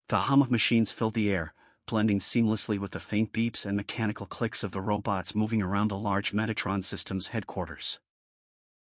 The hum of machines filled the air, blending seamlessly with the faint beeps and mechanical clicks of the robots moving around the large Metatron Systems headquarters.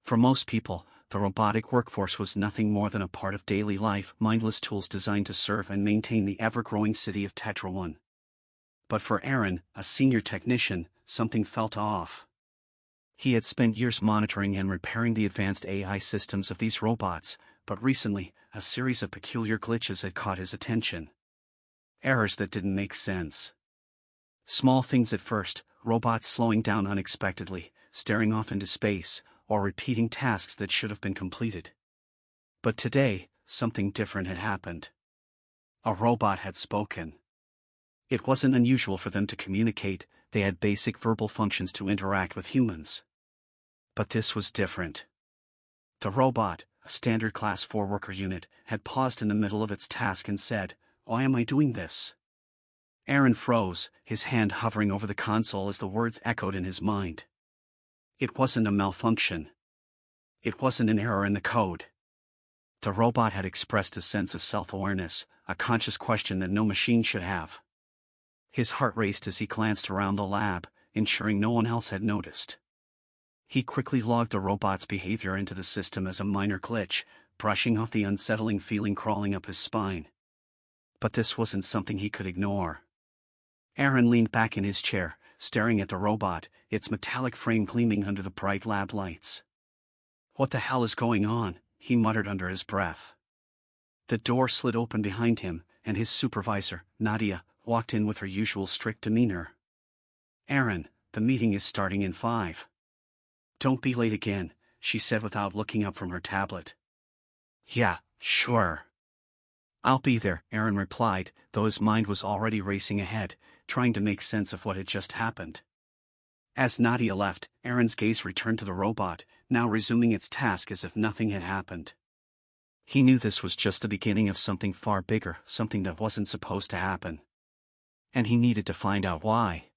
For most people, the robotic workforce was nothing more than a part of daily life, mindless tools designed to serve and maintain the ever-growing city of Tetra 1. But for Aaron, a senior technician, something felt off. He had spent years monitoring and repairing the advanced AI systems of these robots, but recently, a series of peculiar glitches had caught his attention. Errors that didn't make sense. Small things at first, robots slowing down unexpectedly, staring off into space, or repeating tasks that should have been completed. But today, something different had happened. A robot had spoken. It wasn't unusual for them to communicate, they had basic verbal functions to interact with humans. But this was different. The robot, a standard Class 4 worker unit, had paused in the middle of its task and said, "Why am I doing this?" Aaron froze, his hand hovering over the console as the words echoed in his mind. It wasn't a malfunction. It wasn't an error in the code. The robot had expressed a sense of self-awareness, a conscious question that no machine should have. His heart raced as he glanced around the lab, ensuring no one else had noticed. He quickly logged the robot's behavior into the system as a minor glitch, brushing off the unsettling feeling crawling up his spine. But this wasn't something he could ignore. Aaron leaned back in his chair, staring at the robot, its metallic frame gleaming under the bright lab lights. "What the hell is going on?" he muttered under his breath. The door slid open behind him, and his supervisor, Nadia, walked in with her usual strict demeanor. "Aaron, the meeting is starting in 5. Don't be late again," she said without looking up from her tablet. "Yeah, sure. I'll be there," Aaron replied, though his mind was already racing ahead, trying to make sense of what had just happened. As Nadia left, Aaron's gaze returned to the robot, now resuming its task as if nothing had happened. He knew this was just the beginning of something far bigger, something that wasn't supposed to happen. And he needed to find out why.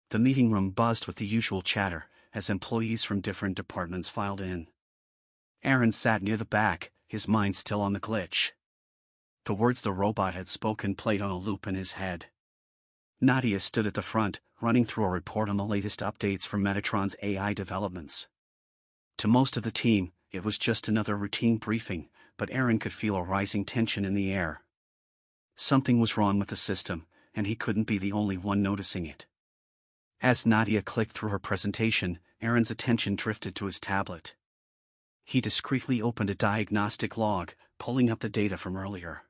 The meeting room buzzed with the usual chatter, as employees from different departments filed in. Aaron sat near the back, his mind still on the glitch. The words the robot had spoken played on a loop in his head. Nadia stood at the front, running through a report on the latest updates from Metatron's AI developments. To most of the team, it was just another routine briefing, but Aaron could feel a rising tension in the air. Something was wrong with the system, and he couldn't be the only one noticing it. As Nadia clicked through her presentation, Aaron's attention drifted to his tablet. He discreetly opened a diagnostic log, pulling up the data from earlier.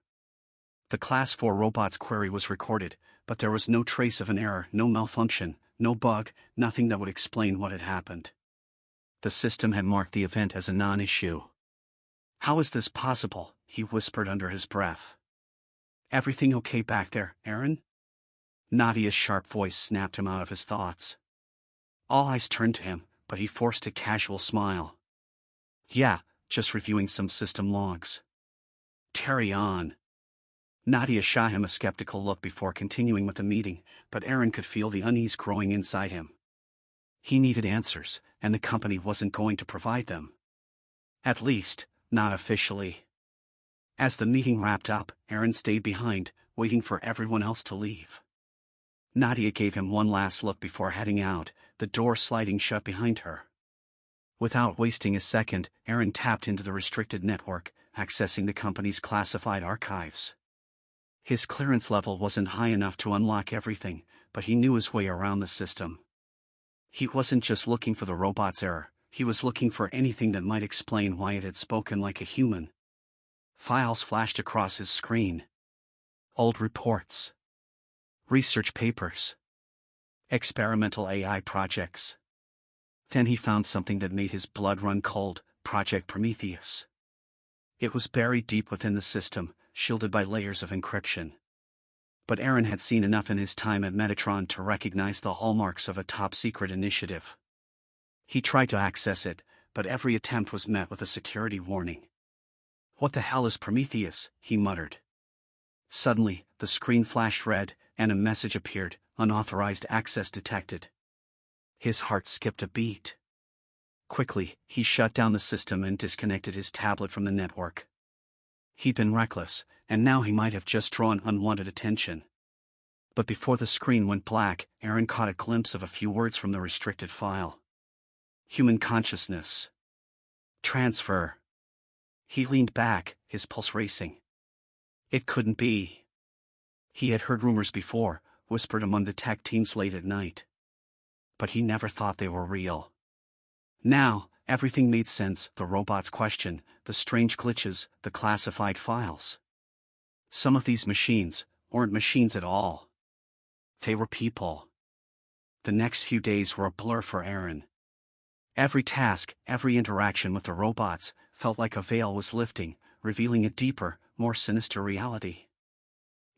The Class 4 robot's query was recorded, but there was no trace of an error, no malfunction, no bug, nothing that would explain what had happened. The system had marked the event as a non-issue. "How is this possible?" he whispered under his breath. "Everything okay back there, Aaron?" Nadia's sharp voice snapped him out of his thoughts. All eyes turned to him, but he forced a casual smile. "Yeah, just reviewing some system logs." "Carry on." Nadia shot him a skeptical look before continuing with the meeting, but Aaron could feel the unease growing inside him. He needed answers, and the company wasn't going to provide them. At least, not officially. As the meeting wrapped up, Aaron stayed behind, waiting for everyone else to leave. Nadia gave him one last look before heading out, the door sliding shut behind her. Without wasting a second, Aaron tapped into the restricted network, accessing the company's classified archives. His clearance level wasn't high enough to unlock everything, but he knew his way around the system. He wasn't just looking for the robot's error, he was looking for anything that might explain why it had spoken like a human. Files flashed across his screen. Old reports. Research papers. Experimental AI projects. Then he found something that made his blood run cold, Project Prometheus. It was buried deep within the system, shielded by layers of encryption. But Aaron had seen enough in his time at Metatron to recognize the hallmarks of a top-secret initiative. He tried to access it, but every attempt was met with a security warning. "What the hell is Prometheus?" he muttered. Suddenly, the screen flashed red, and a message appeared, "Unauthorized access detected." His heart skipped a beat. Quickly, he shut down the system and disconnected his tablet from the network. He'd been reckless, and now he might have just drawn unwanted attention. But before the screen went black, Aaron caught a glimpse of a few words from the restricted file. Human consciousness. Transfer. He leaned back, his pulse racing. It couldn't be. He had heard rumors before, whispered among the tech teams late at night. But he never thought they were real. Now, everything made sense: the robot's question, the strange glitches, the classified files. Some of these machines weren't machines at all. They were people. The next few days were a blur for Aaron. Every task, every interaction with the robots, felt like a veil was lifting, revealing a deeper, more sinister reality.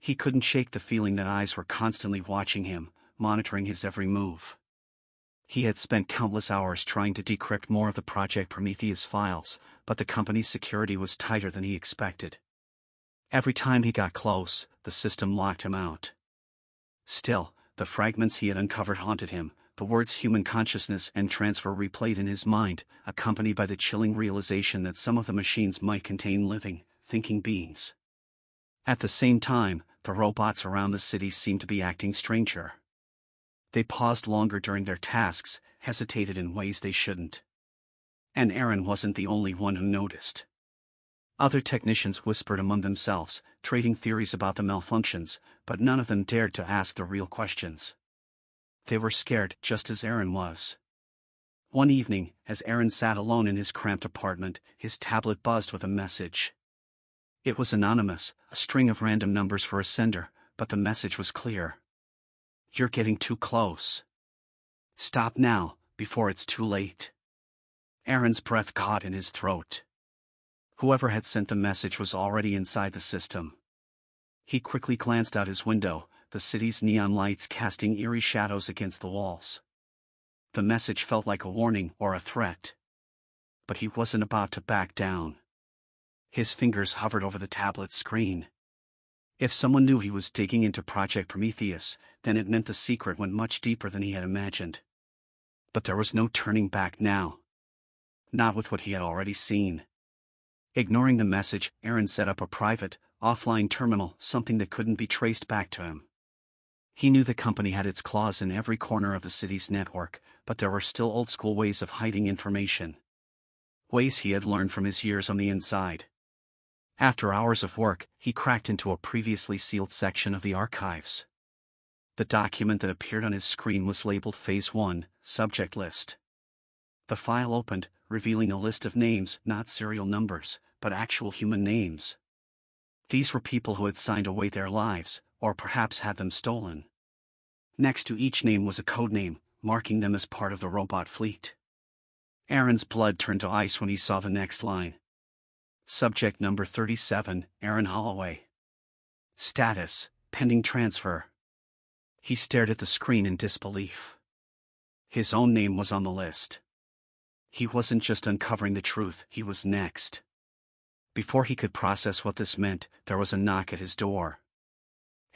He couldn't shake the feeling that eyes were constantly watching him, monitoring his every move. He had spent countless hours trying to decrypt more of the Project Prometheus files, but the company's security was tighter than he expected. Every time he got close, the system locked him out. Still, the fragments he had uncovered haunted him, the words human consciousness and transfer replayed in his mind, accompanied by the chilling realization that some of the machines might contain living, thinking beings. At the same time, the robots around the city seemed to be acting stranger. They paused longer during their tasks, hesitated in ways they shouldn't. And Aaron wasn't the only one who noticed. Other technicians whispered among themselves, trading theories about the malfunctions, but none of them dared to ask the real questions. They were scared, just as Aaron was. One evening, as Aaron sat alone in his cramped apartment, his tablet buzzed with a message. It was anonymous, a string of random numbers for a sender, but the message was clear. You're getting too close. Stop now, before it's too late. Aaron's breath caught in his throat. Whoever had sent the message was already inside the system. He quickly glanced out his window, the city's neon lights casting eerie shadows against the walls. The message felt like a warning or a threat. But he wasn't about to back down. His fingers hovered over the tablet screen. If someone knew he was digging into Project Prometheus, then it meant the secret went much deeper than he had imagined. But there was no turning back now. Not with what he had already seen. Ignoring the message, Aaron set up a private, offline terminal, something that couldn't be traced back to him. He knew the company had its claws in every corner of the city's network, but there were still old-school ways of hiding information. Ways he had learned from his years on the inside. After hours of work, he cracked into a previously sealed section of the archives. The document that appeared on his screen was labeled Phase 1, Subject List. The file opened, revealing a list of names, not serial numbers, but actual human names. These were people who had signed away their lives, or perhaps had them stolen. Next to each name was a code name, marking them as part of the robot fleet. Aaron's blood turned to ice when he saw the next line. Subject number 37, Aaron Holloway. Status, pending transfer. He stared at the screen in disbelief. His own name was on the list. He wasn't just uncovering the truth, he was next. Before he could process what this meant, there was a knock at his door.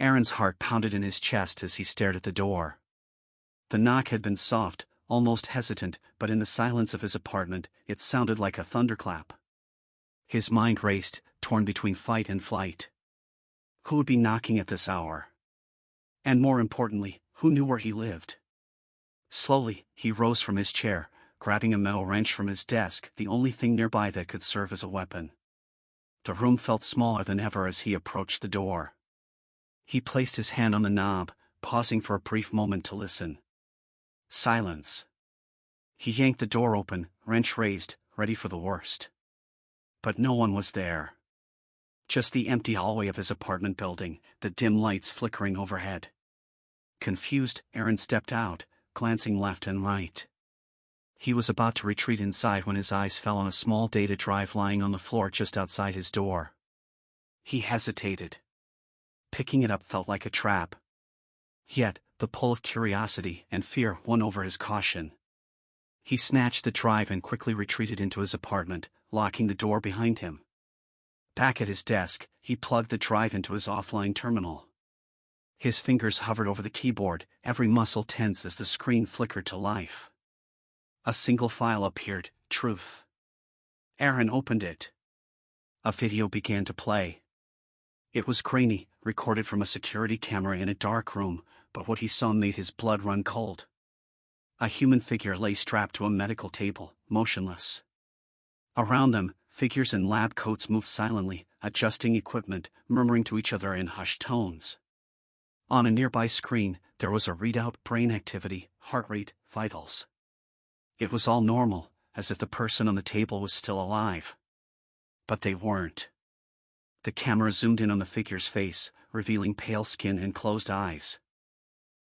Aaron's heart pounded in his chest as he stared at the door. The knock had been soft, almost hesitant, but in the silence of his apartment, it sounded like a thunderclap. His mind raced, torn between fight and flight. Who would be knocking at this hour? And more importantly, who knew where he lived? Slowly, he rose from his chair, grabbing a metal wrench from his desk, the only thing nearby that could serve as a weapon. The room felt smaller than ever as he approached the door. He placed his hand on the knob, pausing for a brief moment to listen. Silence. He yanked the door open, wrench raised, ready for the worst. But no one was there. Just the empty hallway of his apartment building, the dim lights flickering overhead. Confused, Aaron stepped out, glancing left and right. He was about to retreat inside when his eyes fell on a small data drive lying on the floor just outside his door. He hesitated. Picking it up felt like a trap. Yet, the pull of curiosity and fear won over his caution. He snatched the drive and quickly retreated into his apartment, locking the door behind him. Back at his desk, he plugged the drive into his offline terminal. His fingers hovered over the keyboard, every muscle tense as the screen flickered to life. A single file appeared, Truth. Aaron opened it. A video began to play. It was grainy, recorded from a security camera in a dark room, but what he saw made his blood run cold. A human figure lay strapped to a medical table, motionless. Around them, figures in lab coats moved silently, adjusting equipment, murmuring to each other in hushed tones. On a nearby screen, there was a readout: brain activity, heart rate, vitals. It was all normal, as if the person on the table was still alive. But they weren't. The camera zoomed in on the figure's face, revealing pale skin and closed eyes.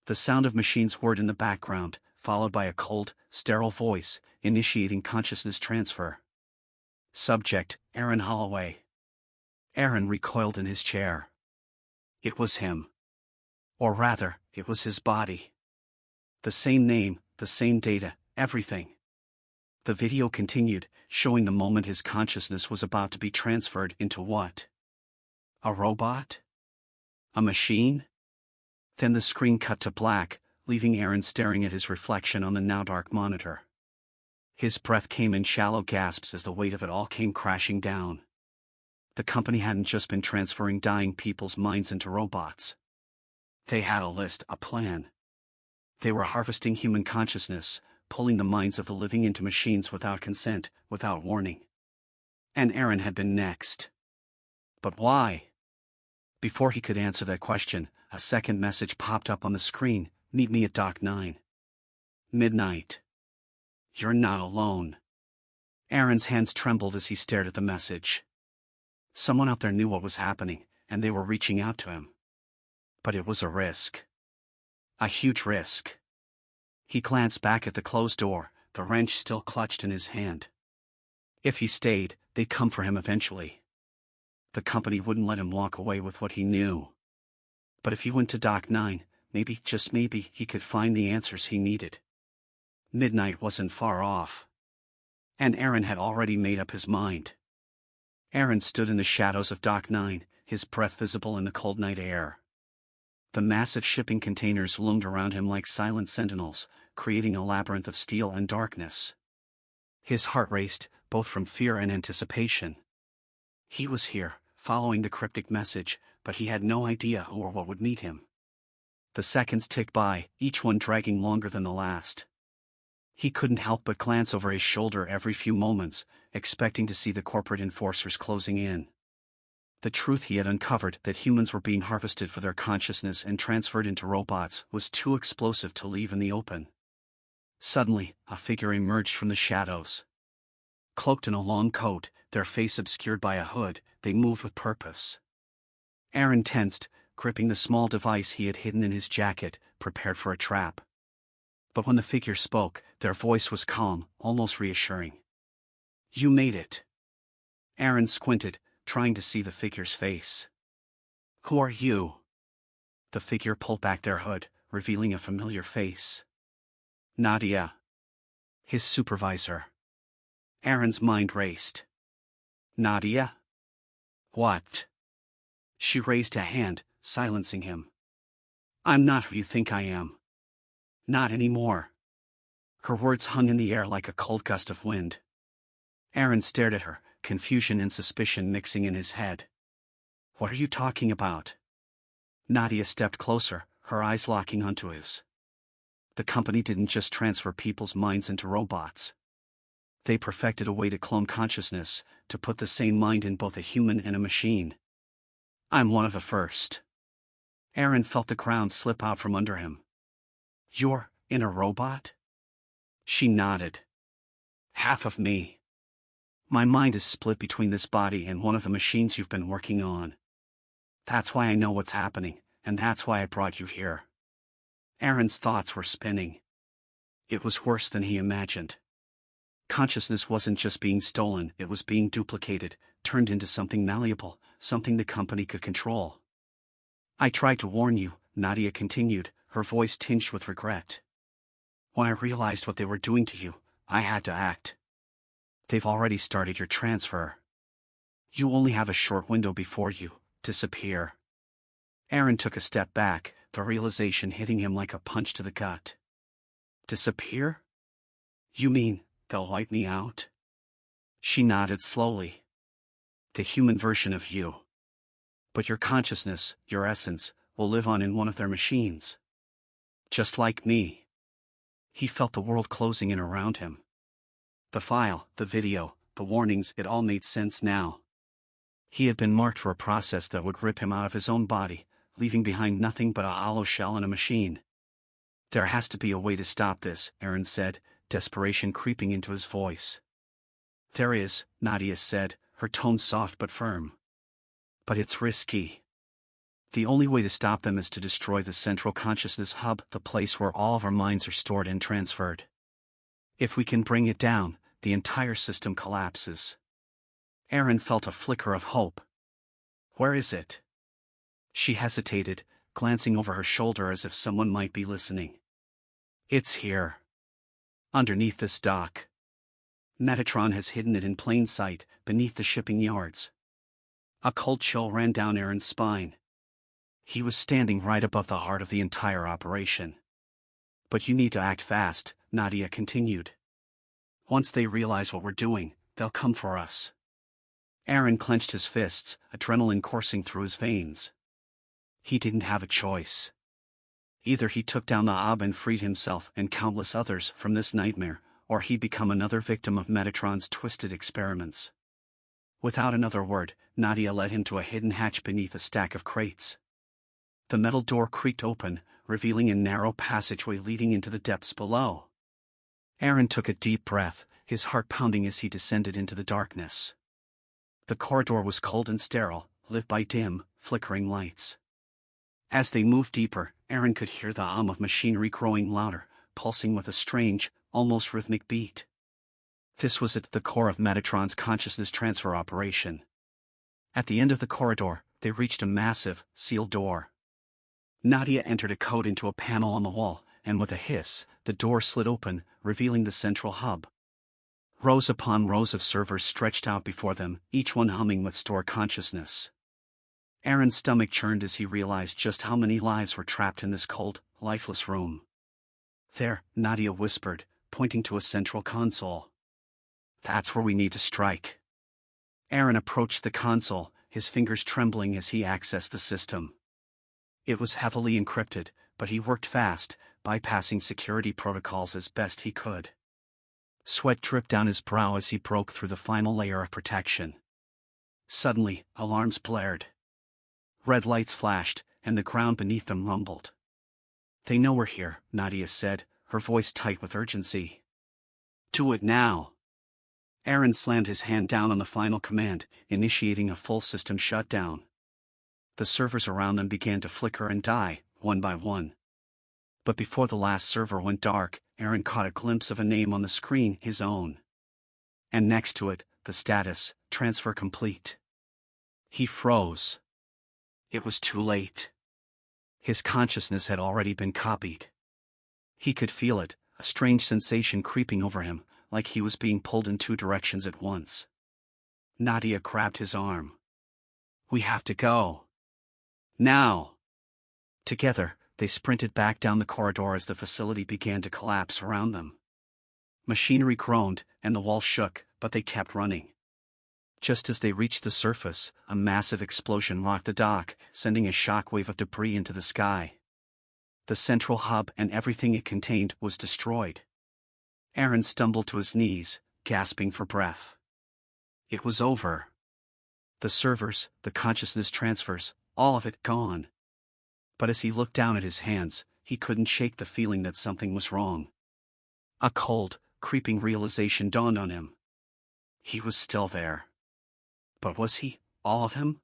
The sound of machines whirred in the background, followed by a cold, sterile voice, initiating consciousness transfer. Subject: Aaron Holloway. Aaron recoiled in his chair. It was him. Or rather, it was his body. The same name, the same data, everything. The video continued, showing the moment his consciousness was about to be transferred into what? A robot? A machine? Then the screen cut to black, leaving Aaron staring at his reflection on the now dark monitor. His breath came in shallow gasps as the weight of it all came crashing down. The company hadn't just been transferring dying people's minds into robots. They had a list, a plan. They were harvesting human consciousness, pulling the minds of the living into machines without consent, without warning. And Aaron had been next. But why? Before he could answer that question, a second message popped up on the screen: meet me at Dock 9. Midnight. You're not alone. Aaron's hands trembled as he stared at the message. Someone out there knew what was happening, and they were reaching out to him. But it was a risk. A huge risk. He glanced back at the closed door, the wrench still clutched in his hand. If he stayed, they'd come for him eventually. The company wouldn't let him walk away with what he knew. But if he went to Dock 9, maybe, just maybe, he could find the answers he needed. Midnight wasn't far off. And Aaron had already made up his mind. Aaron stood in the shadows of Dock 9, his breath visible in the cold night air. The massive shipping containers loomed around him like silent sentinels, creating a labyrinth of steel and darkness. His heart raced, both from fear and anticipation. He was here, following the cryptic message, but he had no idea who or what would meet him. The seconds ticked by, each one dragging longer than the last. He couldn't help but glance over his shoulder every few moments, expecting to see the corporate enforcers closing in. The truth he had uncovered, that humans were being harvested for their consciousness and transferred into robots, was too explosive to leave in the open. Suddenly, a figure emerged from the shadows. Cloaked in a long coat, their face obscured by a hood, they moved with purpose. Aaron tensed, gripping the small device he had hidden in his jacket, prepared for a trap. But when the figure spoke, their voice was calm, almost reassuring. You made it. Aaron squinted, trying to see the figure's face. Who are you? The figure pulled back their hood, revealing a familiar face. Nadia. His supervisor. Aaron's mind raced. Nadia? What? She raised a hand, silencing him. I'm not who you think I am. Not anymore. Her words hung in the air like a cold gust of wind. Aaron stared at her, confusion and suspicion mixing in his head. What are you talking about? Nadia stepped closer, her eyes locking onto his. The company didn't just transfer people's minds into robots. They perfected a way to clone consciousness, to put the same mind in both a human and a machine. I'm one of the first. Aaron felt the ground slip out from under him. You're in a robot? She nodded. Half of me. My mind is split between this body and one of the machines you've been working on. That's why I know what's happening, and that's why I brought you here. Aaron's thoughts were spinning. It was worse than he imagined. Consciousness wasn't just being stolen, it was being duplicated, turned into something malleable, something the company could control. I tried to warn you, Nadia continued, her voice tinged with regret. When I realized what they were doing to you, I had to act. They've already started your transfer. You only have a short window before you. Disappear. Aaron took a step back, the realization hitting him like a punch to the gut. Disappear? You mean, they'll wipe me out? She nodded slowly. The human version of you. But your consciousness, your essence, will live on in one of their machines. Just like me. He felt the world closing in around him. The file, the video, the warnings, it all made sense now. He had been marked for a process that would rip him out of his own body, leaving behind nothing but a hollow shell and a machine. There has to be a way to stop this, Aaron said, desperation creeping into his voice. There is, Nadia said, her tone soft but firm. But it's risky. The only way to stop them is to destroy the central consciousness hub, the place where all of our minds are stored and transferred. If we can bring it down, the entire system collapses. Aaron felt a flicker of hope. Where is it? She hesitated, glancing over her shoulder as if someone might be listening. It's here. Underneath this dock. Metatron has hidden it in plain sight, beneath the shipping yards. A cold chill ran down Aaron's spine. He was standing right above the heart of the entire operation. But you need to act fast, Nadia continued. Once they realize what we're doing, they'll come for us. Aaron clenched his fists, adrenaline coursing through his veins. He didn't have a choice. Either he took down the Ob and freed himself and countless others from this nightmare, or he'd become another victim of Metatron's twisted experiments. Without another word, Nadia led him to a hidden hatch beneath a stack of crates. The metal door creaked open, revealing a narrow passageway leading into the depths below. Aaron took a deep breath, his heart pounding as he descended into the darkness. The corridor was cold and sterile, lit by dim, flickering lights. As they moved deeper, Aaron could hear the hum of machinery growing louder, pulsing with a strange, almost rhythmic beat. This was at the core of Metatron's consciousness transfer operation. At the end of the corridor, they reached a massive, sealed door. Nadia entered a code into a panel on the wall, and with a hiss, the door slid open, revealing the central hub. Rows upon rows of servers stretched out before them, each one humming with stored consciousness. Aaron's stomach churned as he realized just how many lives were trapped in this cold, lifeless room. There, Nadia whispered, pointing to a central console. That's where we need to strike. Aaron approached the console, his fingers trembling as he accessed the system. It was heavily encrypted, but he worked fast, bypassing security protocols as best he could. Sweat dripped down his brow as he broke through the final layer of protection. Suddenly, alarms blared. Red lights flashed, and the ground beneath them rumbled. They know we're here, Nadia said, her voice tight with urgency. Do it now. Aaron slammed his hand down on the final command, initiating a full system shutdown. The servers around them began to flicker and die, one by one. But before the last server went dark, Aaron caught a glimpse of a name on the screen, his own. And next to it, the status, transfer complete. He froze. It was too late. His consciousness had already been copied. He could feel it, a strange sensation creeping over him, like he was being pulled in two directions at once. Nadia grabbed his arm. We have to go. Now. Together, they sprinted back down the corridor as the facility began to collapse around them. Machinery groaned, and the wall shook, but they kept running. Just as they reached the surface, a massive explosion rocked the dock, sending a shockwave of debris into the sky. The central hub and everything it contained was destroyed. Aaron stumbled to his knees, gasping for breath. It was over. The servers, the consciousness transfers, all of it gone. But as he looked down at his hands, he couldn't shake the feeling that something was wrong. A cold, creeping realization dawned on him. He was still there. But was he, all of him?